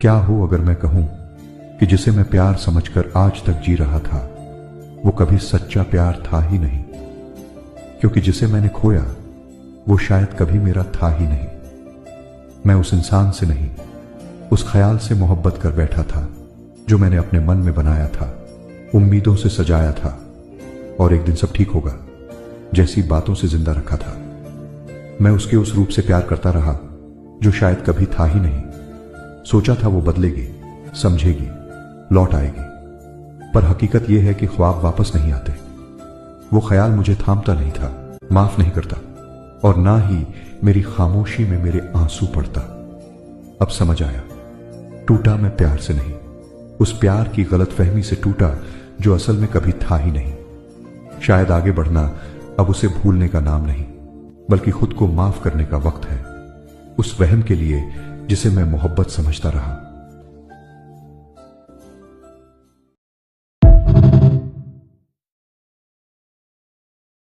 क्या हो अगर मैं कहूं कि जिसे मैं प्यार समझकर आज तक जी रहा था वो कभी सच्चा प्यार था ही नहीं, क्योंकि जिसे मैंने खोया वो शायद कभी मेरा था ही नहीं। मैं उस इंसान से नहीं, उस ख्याल से मोहब्बत कर बैठा था जो मैंने अपने मन में बनाया था, उम्मीदों से सजाया था और एक दिन सब ठीक होगा जैसी बातों से जिंदा रखा था। मैं उसके उस रूप से प्यार करता रहा जो शायद कभी था ही नहीं। सोचा था वो बदलेगी, समझेगी, लौट आएगी, पर हकीकत यह है कि ख्वाब वापस नहीं आते। वो ख्याल मुझे थामता नहीं था, माफ नहीं करता और ना ही मेरी खामोशी में मेरे आंसू पड़ता। अब समझ आया, टूटा मैं प्यार से नहीं, उस प्यार की गलतफहमी से टूटा जो असल में कभी था ही नहीं। शायद आगे बढ़ना अब उसे भूलने का नाम नहीं, बल्कि खुद को माफ करने का वक्त है, उस वहम के लिए जिसे मैं मोहब्बत समझता रहा।